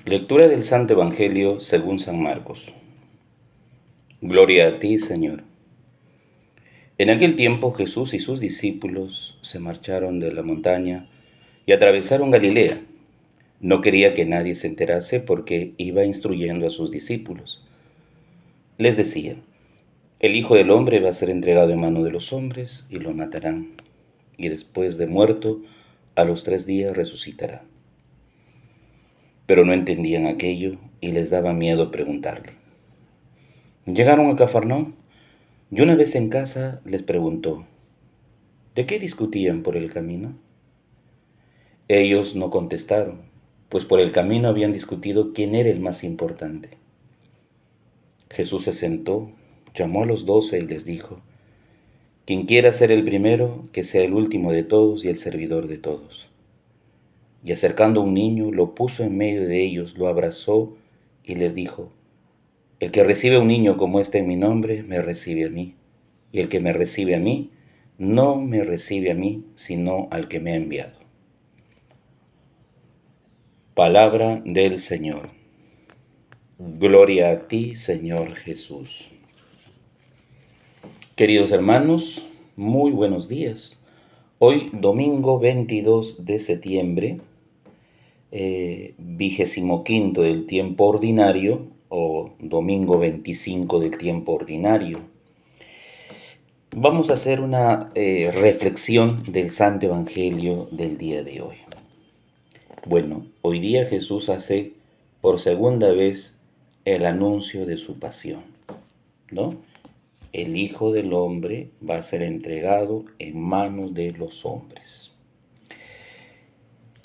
Lectura del Santo Evangelio según San Marcos. Gloria a ti, Señor. En aquel tiempo Jesús y sus discípulos se marcharon de la montaña y atravesaron Galilea. No quería que nadie se enterase porque iba instruyendo a sus discípulos. Les decía, el Hijo del Hombre va a ser entregado en mano de los hombres y lo matarán, y después de muerto, a los 3 días resucitará. Pero no entendían aquello y les daba miedo preguntarle. Llegaron a Cafarnaúm y una vez en casa les preguntó, ¿de qué discutían por el camino? Ellos no contestaron, pues por el camino habían discutido quién era el más importante. Jesús se sentó, llamó a los 12 y les dijo, quien quiera ser el primero, que sea el último de todos y el servidor de todos. Y acercando a un niño, lo puso en medio de ellos, lo abrazó y les dijo, el que recibe a un niño como este en mi nombre, me recibe a mí. Y el que me recibe a mí, no me recibe a mí, sino al que me ha enviado. Palabra del Señor. Gloria a ti, Señor Jesús. Queridos hermanos, muy buenos días. Hoy, domingo 22 de septiembre, 25 del tiempo ordinario, o domingo 25 del tiempo ordinario. Vamos a hacer una reflexión del Santo Evangelio del día de hoy. Bueno, hoy día Jesús hace por segunda vez el anuncio de su pasión, ¿no? El Hijo del Hombre va a ser entregado en manos de los hombres.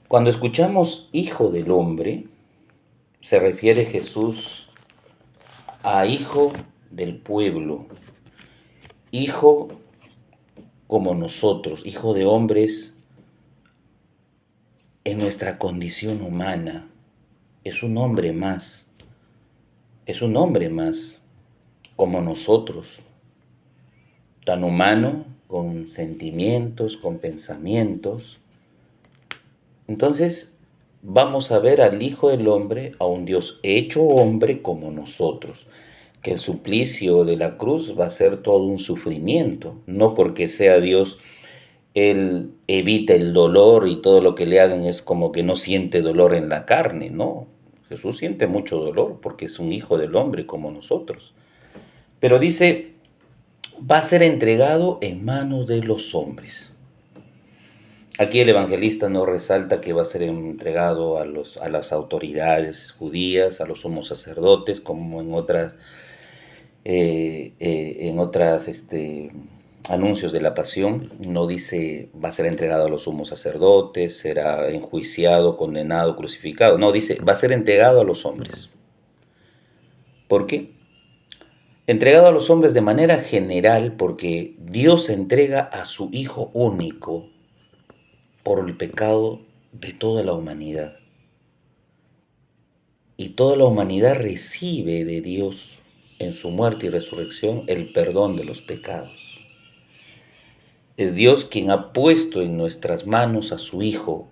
Cuando escuchamos Hijo del Hombre, se refiere Jesús a Hijo del pueblo, Hijo como nosotros, Hijo de hombres en nuestra condición humana. Es un hombre más, como nosotros, tan humano, con sentimientos, con pensamientos. Entonces, vamos a ver al Hijo del Hombre, a un Dios hecho hombre como nosotros, que el suplicio de la cruz va a ser todo un sufrimiento, no porque sea Dios, Él evita el dolor y todo lo que le hagan es como que no siente dolor en la carne, no. Jesús siente mucho dolor porque es un Hijo del Hombre como nosotros. Pero dice, va a ser entregado en manos de los hombres. Aquí el evangelista nos resalta que va a ser entregado a las autoridades judías, a los sumos sacerdotes, como en otras anuncios de la pasión. No dice va a ser entregado a los sumos sacerdotes, será enjuiciado, condenado, crucificado. No, dice va a ser entregado a los hombres. ¿Por qué? Entregado a los hombres de manera general porque Dios entrega a su Hijo único por el pecado de toda la humanidad. Y toda la humanidad recibe de Dios en su muerte y resurrección el perdón de los pecados. Es Dios quien ha puesto en nuestras manos a su Hijo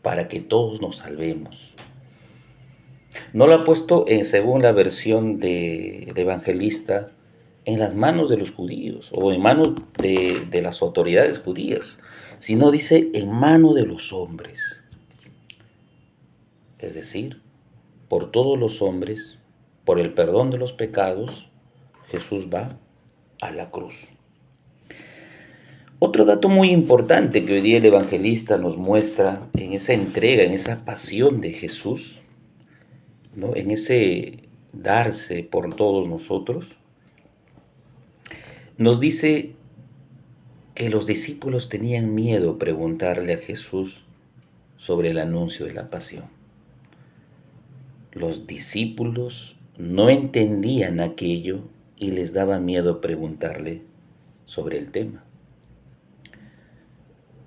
para que todos nos salvemos. No lo ha puesto, según la versión del evangelista, en las manos de los judíos o en manos de las autoridades judías, sino dice en mano de los hombres. Es decir, por todos los hombres, por el perdón de los pecados, Jesús va a la cruz. Otro dato muy importante que hoy día el evangelista nos muestra en esa entrega, en esa pasión de Jesús, ¿no? En ese darse por todos nosotros, nos dice que los discípulos tenían miedo preguntarle a Jesús sobre el anuncio de la pasión. Los discípulos no entendían aquello y les daba miedo preguntarle sobre el tema.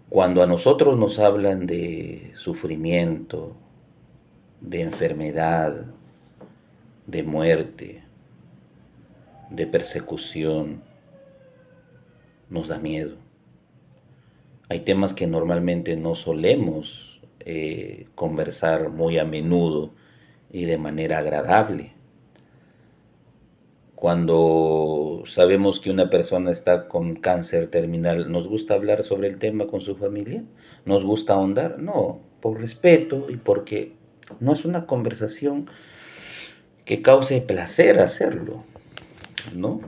Cuando a nosotros nos hablan de sufrimiento, de enfermedad, de muerte, de persecución, nos da miedo. Hay temas que normalmente no solemos conversar muy a menudo y de manera agradable. Cuando sabemos que una persona está con cáncer terminal, ¿nos gusta hablar sobre el tema con su familia? ¿Nos gusta ahondar? No, por respeto y porque no es una conversación que cause placer hacerlo, ¿no?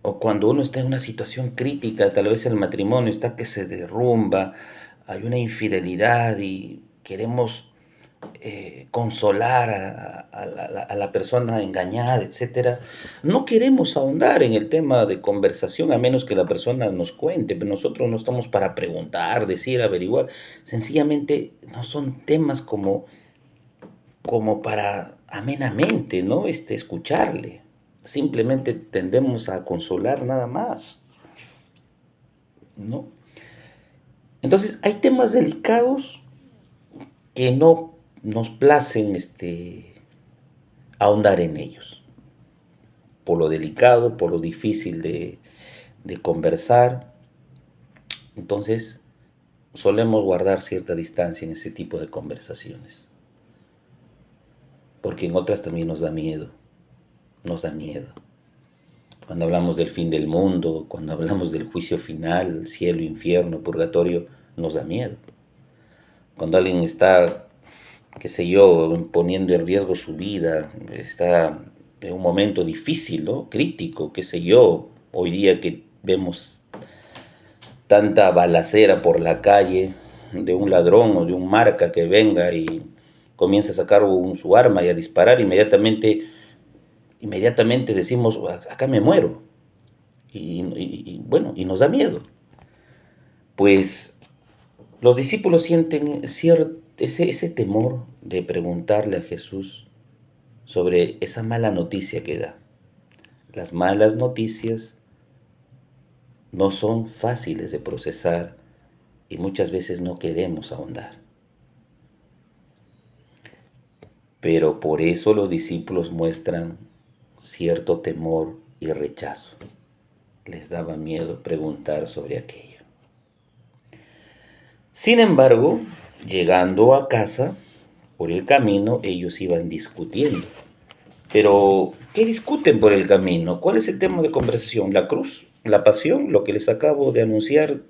O cuando uno está en una situación crítica, tal vez el matrimonio está que se derrumba, hay una infidelidad y queremos consolar a la persona engañada, etcétera. No queremos ahondar en el tema de conversación a menos que la persona nos cuente, pero nosotros no estamos para preguntar, decir, averiguar. Sencillamente no son temas como para amenamente, ¿no? Escucharle. Simplemente tendemos a consolar nada más, ¿no? Entonces, hay temas delicados que no nos placen ahondar en ellos, por lo delicado, por lo difícil de conversar. Entonces, solemos guardar cierta distancia en ese tipo de conversaciones, porque en otras también nos da miedo, nos da miedo. Cuando hablamos del fin del mundo, cuando hablamos del juicio final, cielo, infierno, purgatorio, nos da miedo. Cuando alguien está, qué sé yo, poniendo en riesgo su vida, está en un momento difícil, ¿no? Crítico, qué sé yo, hoy día que vemos tanta balacera por la calle de un ladrón o de un marca que venga y comienza a sacar su arma y a disparar, inmediatamente decimos, acá me muero. Bueno, y nos da miedo. Pues los discípulos sienten ese temor de preguntarle a Jesús sobre esa mala noticia que da. Las malas noticias no son fáciles de procesar y muchas veces no queremos ahondar. Pero por eso los discípulos muestran cierto temor y rechazo. Les daba miedo preguntar sobre aquello. Sin embargo, llegando a casa, por el camino ellos iban discutiendo. Pero, ¿qué discuten por el camino? ¿Cuál es el tema de conversación? ¿La cruz? ¿La pasión? ¿Lo que les acabo de anunciar?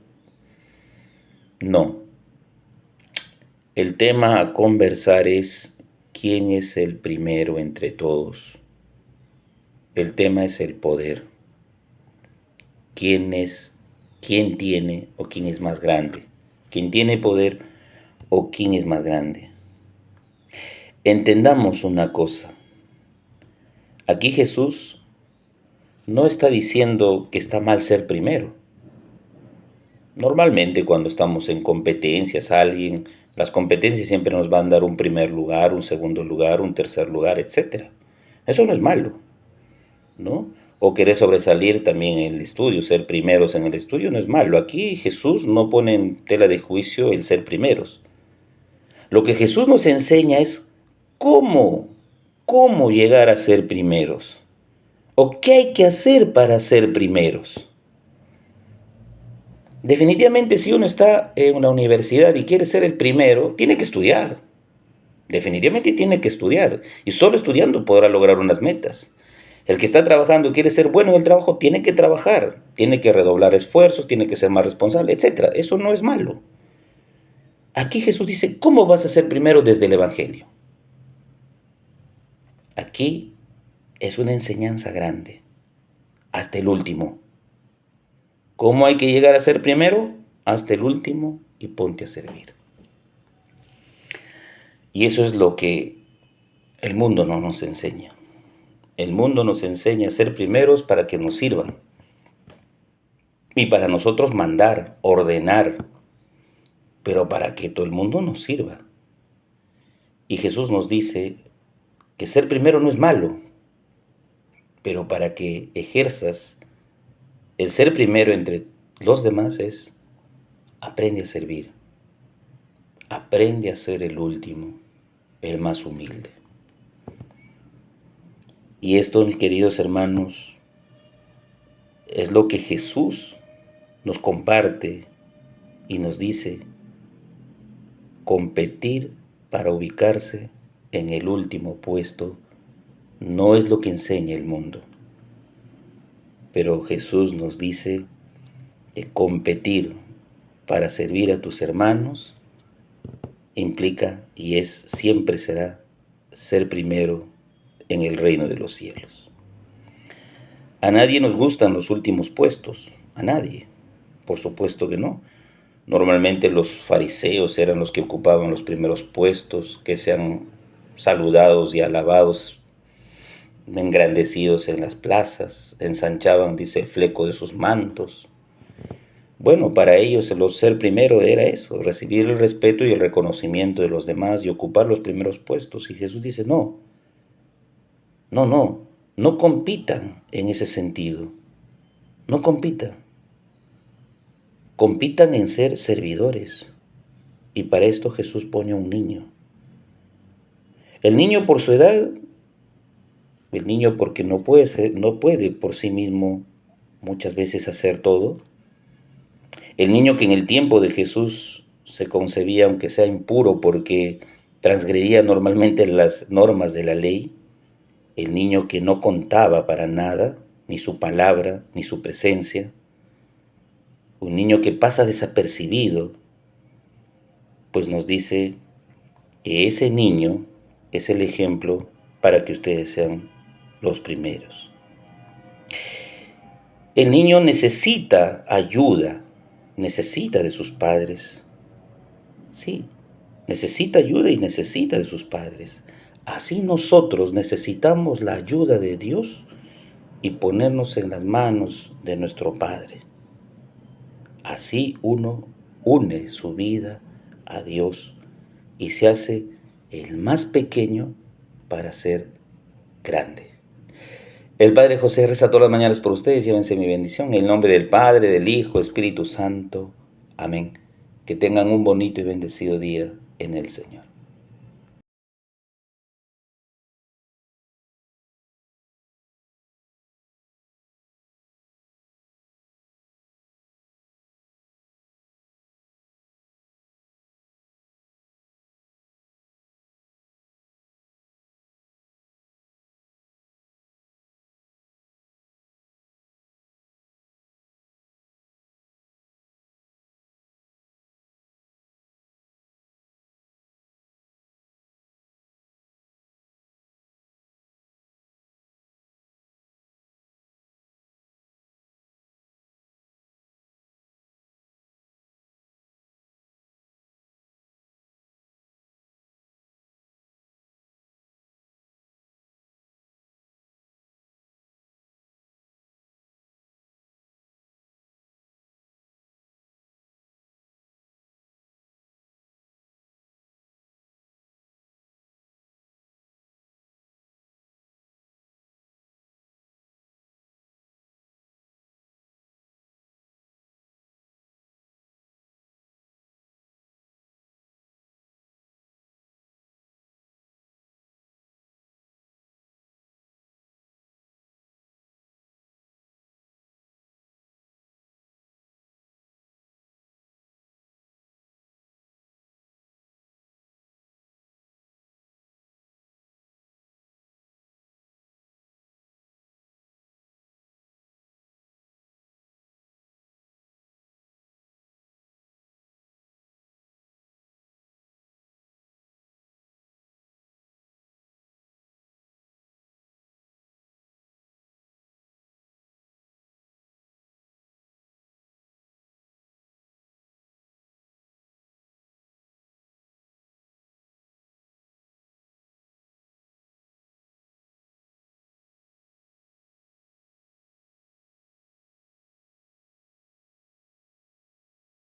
No. El tema a conversar es quién es el primero entre todos. El tema es el poder. ¿Quién tiene o quién es más grande? ¿Quién tiene poder o quién es más grande? Entendamos una cosa. Aquí Jesús no está diciendo que está mal ser primero. Normalmente cuando estamos en competencias, las competencias siempre nos van a dar un primer lugar, un segundo lugar, un tercer lugar, etcétera. Eso no es malo, ¿no? O querer sobresalir también en el estudio, ser primeros en el estudio no es malo. Aquí Jesús no pone en tela de juicio el ser primeros. Lo que Jesús nos enseña es cómo, cómo llegar a ser primeros. O qué hay que hacer para ser primeros. Definitivamente si uno está en una universidad y quiere ser el primero, tiene que estudiar. Definitivamente tiene que estudiar. Y solo estudiando podrá lograr unas metas. El que está trabajando y quiere ser bueno en el trabajo, tiene que trabajar. Tiene que redoblar esfuerzos, tiene que ser más responsable, etc. Eso no es malo. Aquí Jesús dice, ¿cómo vas a ser primero desde el Evangelio? Aquí es una enseñanza grande. Hasta el último. ¿Cómo hay que llegar a ser primero? Hasta el último y ponte a servir. Y eso es lo que el mundo no nos enseña. El mundo nos enseña a ser primeros para que nos sirvan. Y para nosotros mandar, ordenar, pero para que todo el mundo nos sirva. Y Jesús nos dice que ser primero no es malo, pero para que ejerzas el ser primero entre los demás es aprende a servir. Aprende a ser el último, el más humilde. Y esto, mis queridos hermanos, es lo que Jesús nos comparte y nos dice: competir para ubicarse en el último puesto no es lo que enseña el mundo. Pero Jesús nos dice que competir para servir a tus hermanos implica y siempre será ser primero en el reino de los cielos. A nadie nos gustan los últimos puestos, a nadie, por supuesto que no. Normalmente los fariseos eran los que ocupaban los primeros puestos, que sean saludados y alabados, engrandecidos en las plazas, ensanchaban, dice, el fleco de sus mantos. Bueno, para ellos ser primero era eso, recibir el respeto y el reconocimiento de los demás y ocupar los primeros puestos. Y Jesús dice, no compitan en ese sentido, no compitan. Compitan en ser servidores. Y para esto Jesús pone a un niño. El niño por su edad, el niño porque no puede por sí mismo muchas veces hacer todo. El niño que en el tiempo de Jesús se concebía, aunque sea impuro, porque transgredía normalmente las normas de la ley. El niño que no contaba para nada, ni su palabra, ni su presencia. Un niño que pasa desapercibido, pues nos dice que ese niño es el ejemplo para que ustedes sean los primeros. El niño necesita ayuda, necesita de sus padres. Sí, necesita ayuda y necesita de sus padres. Así nosotros necesitamos la ayuda de Dios y ponernos en las manos de nuestro Padre. Así uno une su vida a Dios y se hace el más pequeño para ser grande. El Padre José reza todas las mañanas por ustedes, llévense mi bendición. En el nombre del Padre, del Hijo, Espíritu Santo. Amén. Que tengan un bonito y bendecido día en el Señor.